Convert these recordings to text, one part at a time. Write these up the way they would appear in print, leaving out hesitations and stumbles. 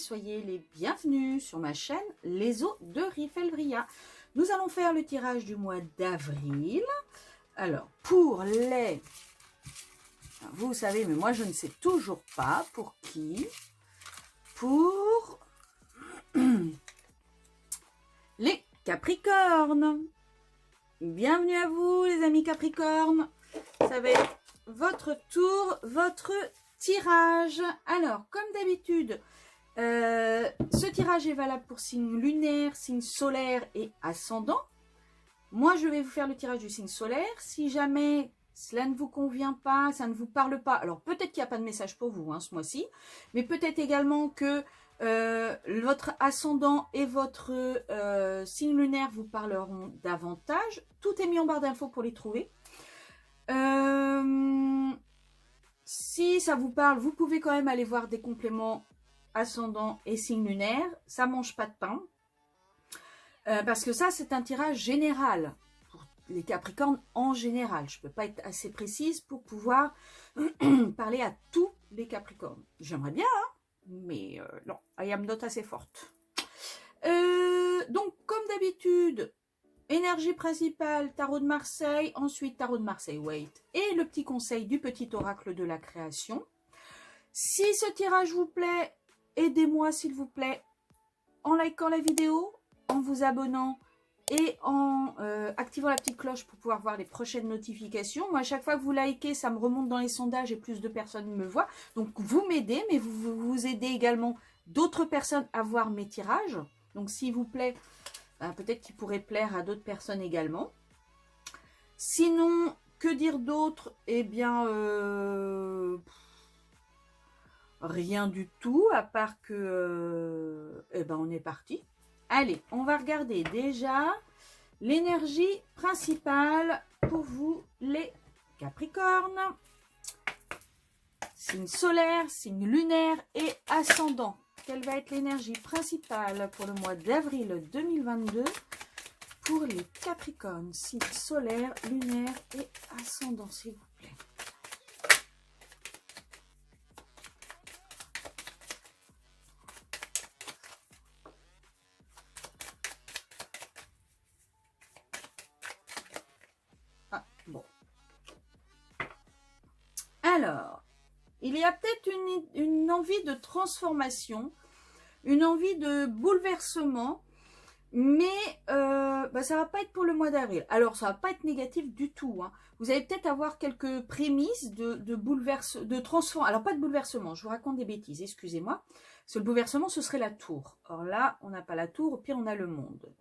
soyez les bienvenus sur ma chaîne Les Eaux de Rifelbria. Nous allons faire le tirage du mois d'avril. Alors, pour les... Vous savez, mais moi je ne sais toujours pas pour qui. Pour les Capricornes. Bienvenue à vous les amis Capricornes. Ça va être votre tour, votre tirage. Alors, comme d'habitude, ce tirage est valable pour signe lunaire, signe solaire et ascendant. Moi, je vais vous faire le tirage du signe solaire. Si jamais cela ne vous convient pas, ça ne vous parle pas, alors peut-être qu'il n'y a pas de message pour vous ce mois-ci, mais peut-être également que votre ascendant et votre signe lunaire vous parleront davantage. Tout est mis en barre d'infos pour les trouver. Si ça vous parle, vous pouvez quand même aller voir des compléments ascendant et signe lunaire. Ça mange pas de pain. Parce que ça, c'est un tirage général. Pour les Capricornes en général. Je ne peux pas être assez précise pour pouvoir parler à tous les Capricornes. J'aimerais bien, hein, mais non, I am not assez forte. Donc, comme d'habitude, énergie principale, tarot de Marseille, ensuite tarot de Marseille, wait, et le petit conseil du petit oracle de la création. Si ce tirage vous plaît, aidez-moi s'il vous plaît, en likant la vidéo, en vous abonnant et en activant la petite cloche pour pouvoir voir les prochaines notifications. Moi, à chaque fois que vous likez, ça me remonte dans les sondages et plus de personnes me voient. Donc, vous m'aidez, mais vous aidez également d'autres personnes à voir mes tirages. Donc, s'il vous plaît, peut-être qu'il pourrait plaire à d'autres personnes également. Sinon, que dire d'autre? Eh bien, rien du tout, à part que, on est parti. Allez, on va regarder déjà l'énergie principale pour vous, les Capricornes. Signe solaire, signe lunaire et ascendant. Quelle va être l'énergie principale pour le mois d'avril 2022 pour les Capricornes, signe solaire, lunaire et ascendant, s'il vous plaît. Alors, il y a peut-être une envie de transformation, une envie de bouleversement, mais ça ne va pas être pour le mois d'avril. Alors, ça ne va pas être négatif du tout. Hein. Vous allez peut-être avoir quelques prémices de transformation. Alors, pas de bouleversement, je vous raconte des bêtises, excusez-moi. Parce que le bouleversement, ce serait la tour. Or là, on n'a pas la tour, au pire, on a le monde.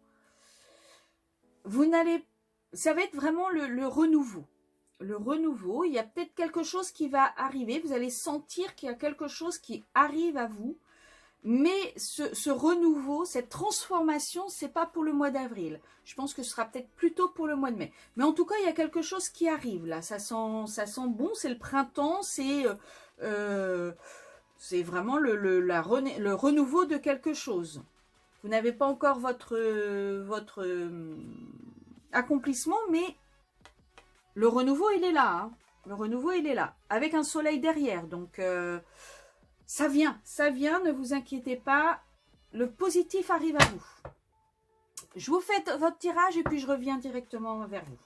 Ça va être vraiment le renouveau. Le renouveau, il y a peut-être quelque chose qui va arriver, vous allez sentir qu'il y a quelque chose qui arrive à vous, mais ce renouveau, cette transformation, c'est pas pour le mois d'avril. Je pense que ce sera peut-être plutôt pour le mois de mai. Mais en tout cas, il y a quelque chose qui arrive là, ça sent bon, c'est le printemps, c'est vraiment le renouveau de quelque chose. Vous n'avez pas encore votre accomplissement, mais le renouveau, il est là. Hein. Le renouveau, il est là. Avec un soleil derrière. Donc, ça vient. Ça vient. Ne vous inquiétez pas. Le positif arrive à vous. Je vous fais votre tirage et puis je reviens directement vers vous.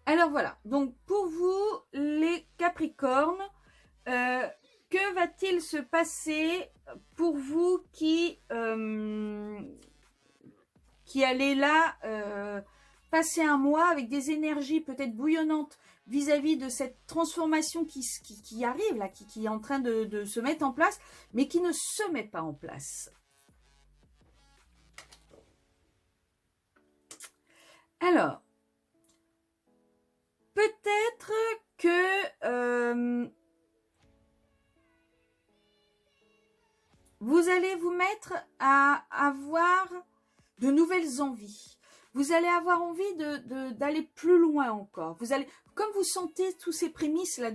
Alors voilà, donc pour vous les Capricornes, que va-t-il se passer pour vous qui allez là passer un mois avec des énergies peut-être bouillonnantes vis-à-vis de cette transformation qui arrive là, qui est en train de se mettre en place, mais qui ne se met pas en place. Alors, peut-être que vous allez vous mettre à avoir de nouvelles envies. Vous allez avoir envie d'aller plus loin encore. Vous allez, comme vous sentez tous ces prémices là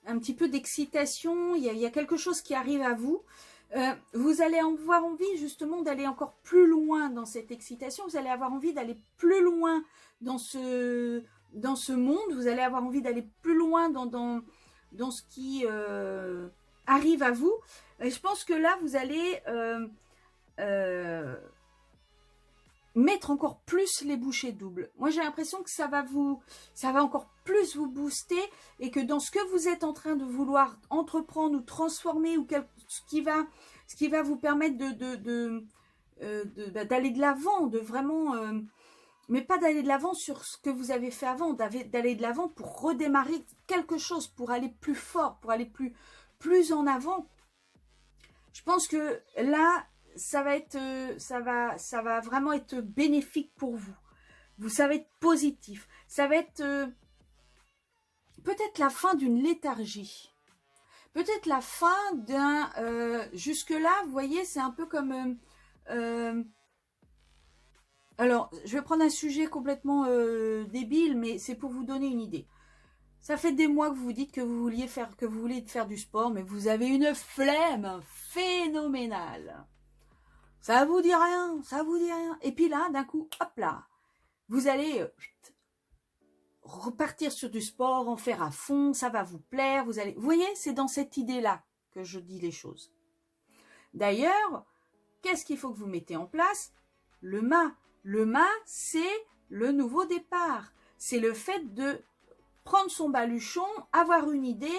un petit peu d'excitation, il y a quelque chose qui arrive à vous. Vous allez avoir envie justement d'aller encore plus loin dans cette excitation, vous allez avoir envie d'aller plus loin dans ce monde, vous allez avoir envie d'aller plus loin dans ce qui arrive à vous. Et je pense que là, vous allez mettre encore plus les bouchées doubles. Moi, j'ai l'impression que ça va encore plus vous booster et que dans ce que vous êtes en train de vouloir entreprendre ou transformer ou ce qui va vous permettre d'aller de l'avant, de vraiment, mais pas d'aller de l'avant sur ce que vous avez fait avant, d'aller de l'avant pour redémarrer quelque chose, pour aller plus fort, pour aller plus en avant. Je pense que là, ça va vraiment être bénéfique pour vous. Ça va être positif. Ça va être peut-être la fin d'une léthargie. Peut-être la fin d'un... jusque-là, vous voyez, c'est un peu comme... alors, je vais prendre un sujet complètement débile, mais c'est pour vous donner une idée. Ça fait des mois que vous vous dites que vous voulez faire du sport, mais vous avez une flemme phénoménale. Ça vous dit rien, ça vous dit rien. Et puis là, d'un coup, hop là, vous allez repartir sur du sport, en faire à fond, ça va vous plaire. Vous voyez, c'est dans cette idée-là que je dis les choses. D'ailleurs, qu'est-ce qu'il faut que vous mettez en place? Le mât. Le mât, c'est le nouveau départ. C'est le fait de prendre son baluchon, avoir une idée,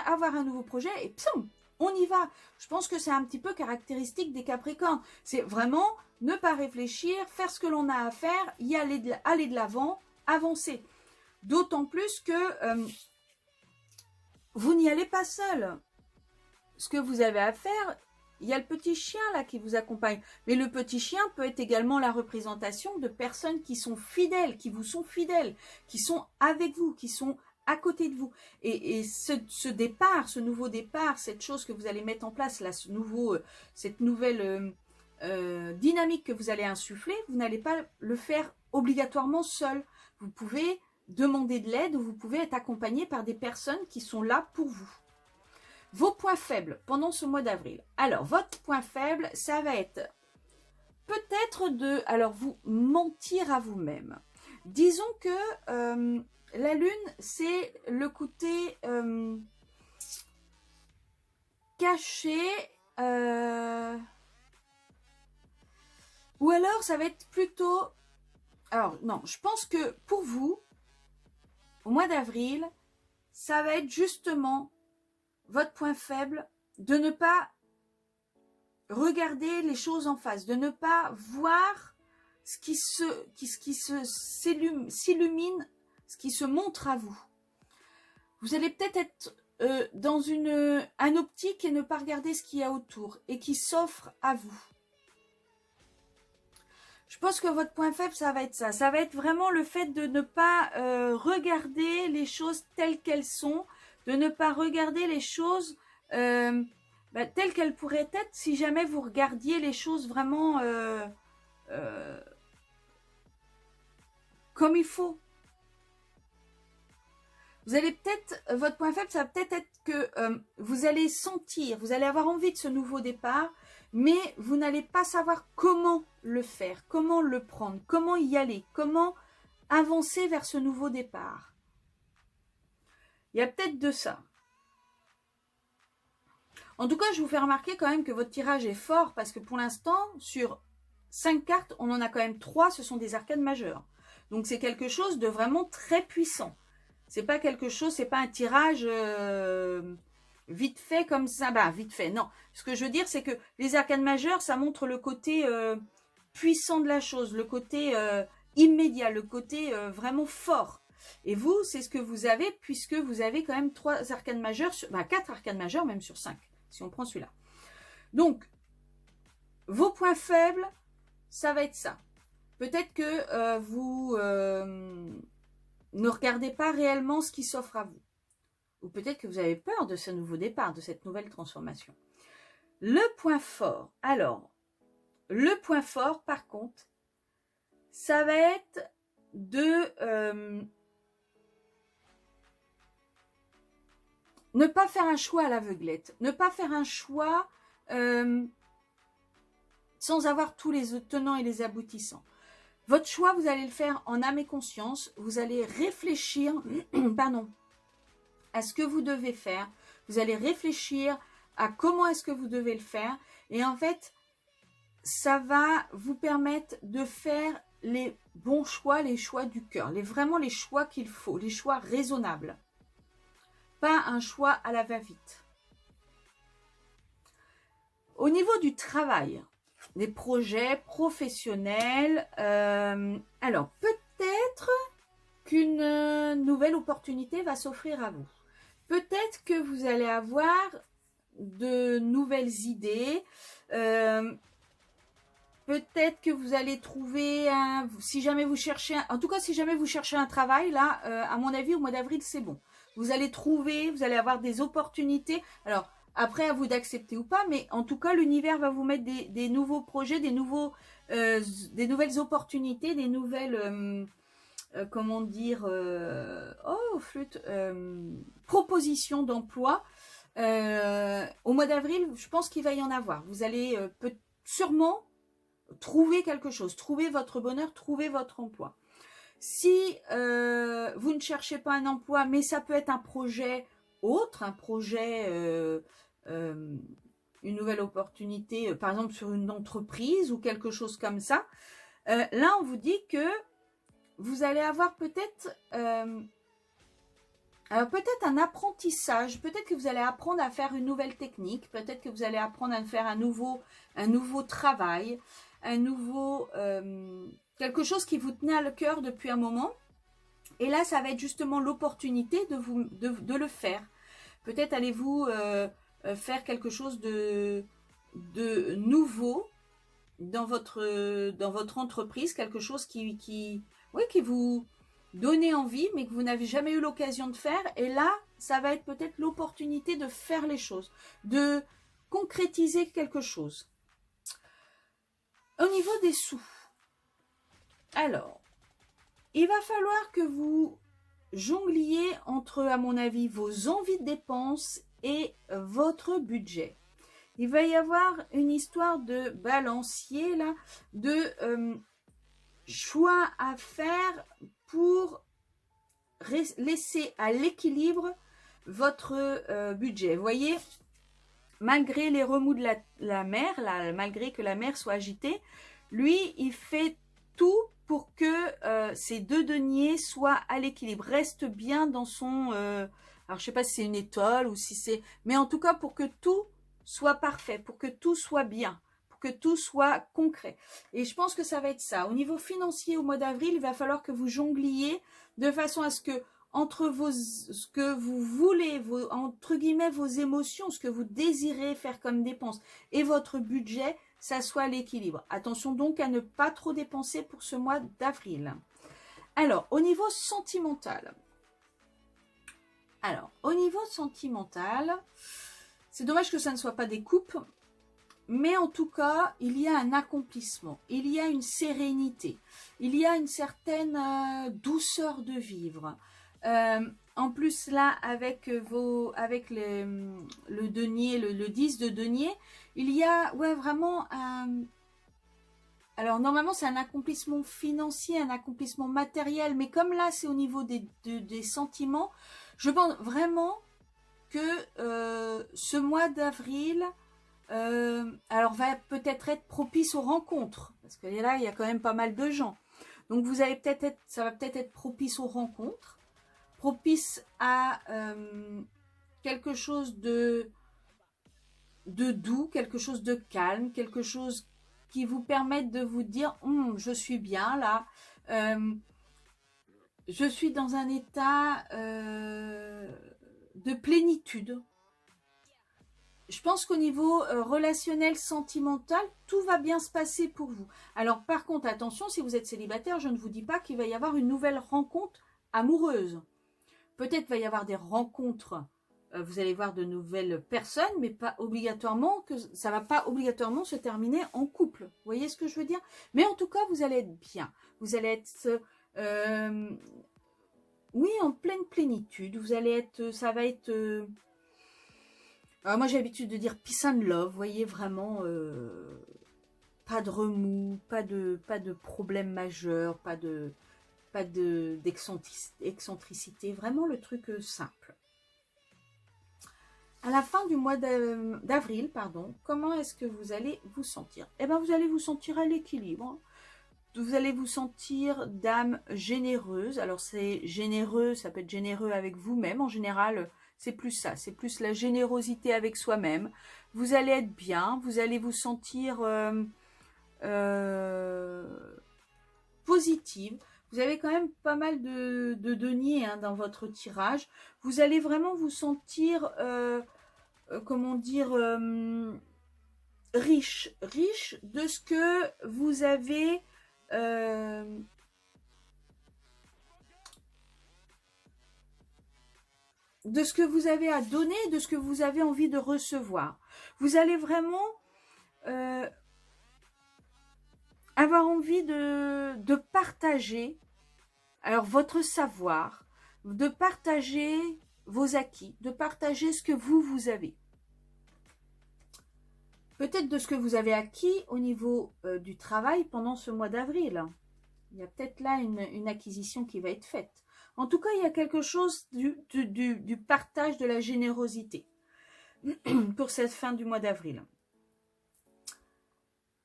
avoir un nouveau projet et psom, on y va. Je pense que c'est un petit peu caractéristique des Capricornes. C'est vraiment ne pas réfléchir, faire ce que l'on a à faire, aller de l'avant, avancer. D'autant plus que vous n'y allez pas seul. Ce que vous avez à faire, il y a le petit chien là qui vous accompagne. Mais le petit chien peut être également la représentation de personnes qui sont fidèles, qui vous sont fidèles, qui sont avec vous, qui sont à côté de vous. Et ce départ, ce nouveau départ, cette chose que vous allez mettre en place, là, cette nouvelle dynamique que vous allez insuffler, vous n'allez pas le faire obligatoirement seul. Vous pouvez demander de l'aide ou vous pouvez être accompagné par des personnes qui sont là pour vous. Vos points faibles pendant ce mois d'avril. Alors, votre point faible, ça va être peut-être vous mentir à vous-même. Disons que la lune, c'est le côté caché. Ou alors, ça va être plutôt... Alors, non, je pense que pour vous, au mois d'avril, ça va être justement votre point faible de ne pas regarder les choses en face, de ne pas voir ce qui s'illumine, ce qui se montre à vous. Vous allez peut-être être dans un optique et ne pas regarder ce qu'il y a autour et qui s'offre à vous. Je pense que votre point faible, ça va être ça. Ça va être vraiment le fait de ne pas regarder les choses telles qu'elles sont, de ne pas regarder les choses telles qu'elles pourraient être si jamais vous regardiez les choses vraiment comme il faut. Vous allez peut-être, votre point faible, ça va peut-être être que vous allez sentir, vous allez avoir envie de ce nouveau départ, mais vous n'allez pas savoir comment le faire, comment le prendre, comment y aller, comment avancer vers ce nouveau départ. Il y a peut-être de ça. En tout cas, je vous fais remarquer quand même que votre tirage est fort parce que pour l'instant, sur 5 cartes, on en a quand même 3, ce sont des arcanes majeures. Donc c'est quelque chose de vraiment très puissant. C'est pas quelque chose, c'est pas un tirage vite fait comme ça. Bah, vite fait, non. Ce que je veux dire, c'est que les arcanes majeures, ça montre le côté puissant de la chose, le côté immédiat, le côté vraiment fort. Et vous, c'est ce que vous avez, puisque vous avez quand même 3 arcanes majeures, 4 arcanes majeures, même sur 5, si on prend celui-là. Donc, vos points faibles, ça va être ça. Peut-être que vous ne regardez pas réellement ce qui s'offre à vous. Ou peut-être que vous avez peur de ce nouveau départ, de cette nouvelle transformation. Le point fort. Alors, le point fort, par contre, ça va être de ne pas faire un choix à l'aveuglette, ne pas faire un choix sans avoir tous les tenants et les aboutissants. Votre choix, vous allez le faire en âme et conscience. Vous allez réfléchir pardon, à ce que vous devez faire. Vous allez réfléchir à comment est-ce que vous devez le faire. Et en fait, ça va vous permettre de faire les bons choix, les choix du cœur. Vraiment les choix qu'il faut, les choix raisonnables. Pas un choix à la va-vite. Au niveau du travail, des projets professionnels, alors peut-être qu'une nouvelle opportunité va s'offrir à vous. Peut-être que vous allez avoir de nouvelles idées, peut-être que vous allez trouver, si jamais vous cherchez, en tout cas si jamais vous cherchez un travail, là, à mon avis au mois d'avril c'est bon. Vous allez trouver, vous allez avoir des opportunités, alors après à vous d'accepter ou pas, mais en tout cas l'univers va vous mettre des nouveaux projets, des nouvelles opportunités, des nouvelles, comment dire, oh flûte, propositions d'emploi. Au mois d'avril, je pense qu'il va y en avoir. Vous allez sûrement trouver quelque chose, trouver votre bonheur, trouver votre emploi. Si vous ne cherchez pas un emploi, mais ça peut être un projet autre, un projet, une nouvelle opportunité, par exemple sur une entreprise ou quelque chose comme ça, là on vous dit que vous allez avoir peut-être alors peut-être un apprentissage, peut-être que vous allez apprendre à faire une nouvelle technique, peut-être que vous allez apprendre à faire un nouveau travail, un nouveau quelque chose qui vous tenait à le cœur depuis un moment. Et là, ça va être justement l'opportunité de le faire. Peut-être allez-vous faire quelque chose de nouveau dans votre entreprise, quelque chose qui vous donne envie, mais que vous n'avez jamais eu l'occasion de faire. Et là, ça va être peut-être l'opportunité de faire les choses, de concrétiser quelque chose. Au niveau des sous, alors, il va falloir que vous jongliez entre, à mon avis, vos envies de dépenses et votre budget. Il va y avoir une histoire de balancier, là, de choix à faire pour laisser à l'équilibre votre budget. Vous voyez, malgré les remous de la mer, là, malgré que la mer soit agitée, lui, il fait tout pour que ces deux deniers soient à l'équilibre, restent bien dans son... alors, je sais pas si c'est une étole ou si c'est... Mais en tout cas, pour que tout soit parfait, pour que tout soit bien, pour que tout soit concret. Et je pense que ça va être ça. Au niveau financier, au mois d'avril, il va falloir que vous jongliez de façon à ce que entre ce que vous voulez, entre guillemets, vos émotions, ce que vous désirez faire comme dépenses et votre budget, ça soit à l'équilibre. Attention donc à ne pas trop dépenser pour ce mois d'avril. Alors, au niveau sentimental. C'est dommage que ça ne soit pas des coupes, mais en tout cas, il y a un accomplissement, il y a une sérénité, il y a une certaine douceur de vivre. En plus là, avec le denier, le 10 de denier, il y a vraiment un... Alors normalement c'est un accomplissement financier, un accomplissement matériel, mais comme là c'est au niveau des sentiments, je pense vraiment que ce mois d'avril alors va peut-être être propice aux rencontres, parce que là il y a quand même pas mal de gens. Donc vous allez ça va peut-être être propice aux rencontres, propice à quelque chose de doux, quelque chose de calme, quelque chose qui vous permette de vous dire je suis bien là, je suis dans un état de plénitude. Je pense qu'au niveau relationnel, sentimental, tout va bien se passer pour vous. Alors par contre, attention, si vous êtes célibataire, je ne vous dis pas qu'il va y avoir une nouvelle rencontre amoureuse. Peut-être va y avoir des rencontres, vous allez voir de nouvelles personnes, mais pas obligatoirement ça va pas obligatoirement se terminer en couple. Vous voyez ce que je veux dire? Mais en tout cas, vous allez être bien. Vous allez être, oui, en pleine plénitude. Vous allez être, ça va être Alors moi j'ai l'habitude de dire peace and love, vous voyez, vraiment pas de remous, pas de problème majeur, pas d'excentricité, vraiment le truc simple. À la fin du mois d'avril, pardon, comment est-ce que vous allez vous sentir? Eh bien, vous allez vous sentir à l'équilibre. Vous allez vous sentir d'âme généreuse. Alors, c'est généreux, ça peut être généreux avec vous-même. En général, c'est plus ça. C'est plus la générosité avec soi-même. Vous allez être bien. Vous allez vous sentir positive. Vous avez quand même pas mal de deniers hein, dans votre tirage. Vous allez vraiment vous sentir, comment dire, riche de ce que vous avez, de ce que vous avez à donner, de ce que vous avez envie de recevoir. Vous allez vraiment avoir envie de partager alors votre savoir, de partager vos acquis, de partager ce que vous avez. Peut-être de ce que vous avez acquis au niveau du travail pendant ce mois d'avril. Il y a peut-être là une acquisition qui va être faite. En tout cas, il y a quelque chose du partage de la générosité pour cette fin du mois d'avril.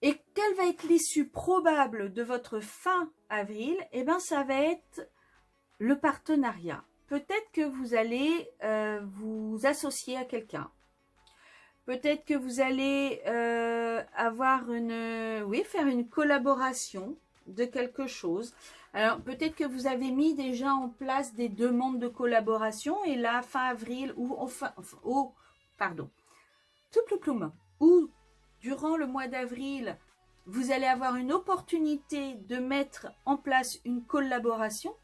Et quelle va être l'issue probable de votre fin avril? Eh bien, ça va être le partenariat. Peut-être que vous allez vous associer à quelqu'un. Peut-être que vous allez avoir faire une collaboration de quelque chose. Alors, peut-être que vous avez mis déjà en place des demandes de collaboration et là, fin avril ou durant le mois d'avril, vous allez avoir une opportunité de mettre en place une collaboration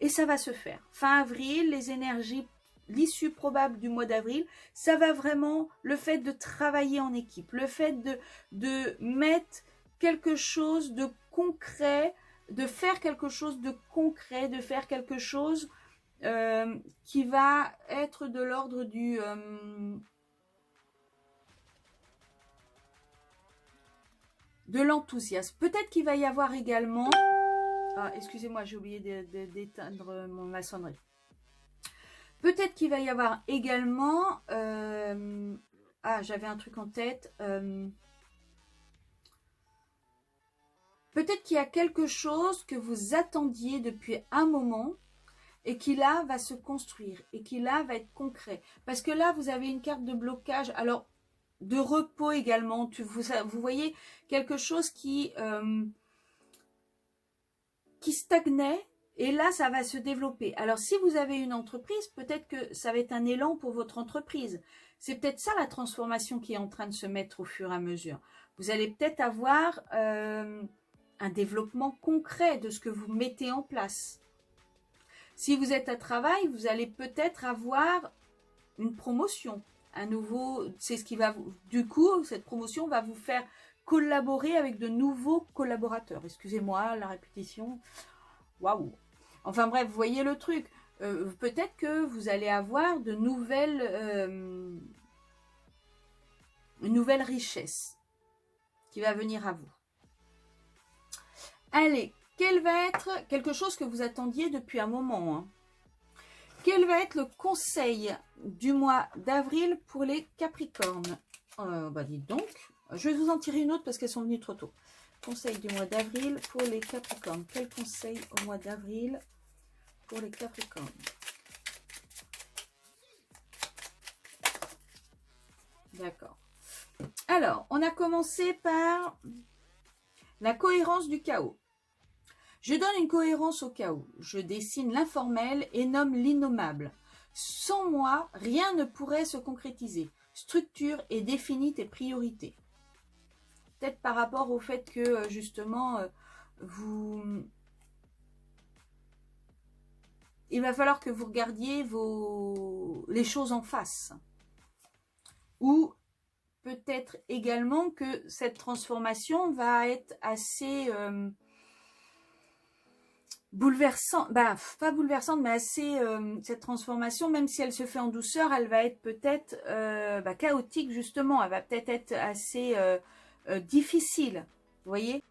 et ça va se faire. Fin avril, les énergies, l'issue probable du mois d'avril, ça va vraiment, le fait de travailler en équipe, le fait de mettre quelque chose de concret, de faire quelque chose de concret, de faire quelque chose qui va être de l'ordre de l'enthousiasme. Peut-être qu'il va y avoir également... Ah, excusez-moi, j'ai oublié d'éteindre ma sonnerie. Peut-être qu'il va y avoir également... j'avais un truc en tête. Peut-être qu'il y a quelque chose que vous attendiez depuis un moment et qui là va se construire et qui là va être concret. Parce que là, vous avez une carte de blocage. Alors, de repos également. Vous voyez quelque chose qui stagnait et là, ça va se développer. Alors, si vous avez une entreprise, peut-être que ça va être un élan pour votre entreprise. C'est peut-être ça la transformation qui est en train de se mettre au fur et à mesure. Vous allez peut-être avoir un développement concret de ce que vous mettez en place. Si vous êtes à travail, vous allez peut-être avoir une promotion. Un nouveau, c'est ce qui va vous... Du coup, cette promotion va vous faire collaborer avec de nouveaux collaborateurs. Excusez-moi, la répétition. Waouh. Enfin bref, vous voyez le truc. Peut-être que vous allez avoir de nouvelles... une nouvelle richesse qui va venir à vous. Allez, quel va être quelque chose que vous attendiez depuis un moment, hein. Quel va être le conseil du mois d'avril pour les Capricornes? Dites donc. Je vais vous en tirer une autre parce qu'elles sont venues trop tôt. Conseil du mois d'avril pour les Capricornes. Quel conseil au mois d'avril pour les Capricornes? D'accord. Alors, on a commencé par la cohérence du chaos. Je donne une cohérence au chaos. Je dessine l'informel et nomme l'innommable. Sans moi, rien ne pourrait se concrétiser. Structure et définis tes priorités. Peut-être par rapport au fait que, justement, il va falloir que vous regardiez les choses en face. Ou peut-être également que cette transformation va être assez... bouleversante, bah pas bouleversante, mais assez, cette transformation, même si elle se fait en douceur, elle va être peut-être chaotique justement, elle va peut-être être assez difficile, vous voyez.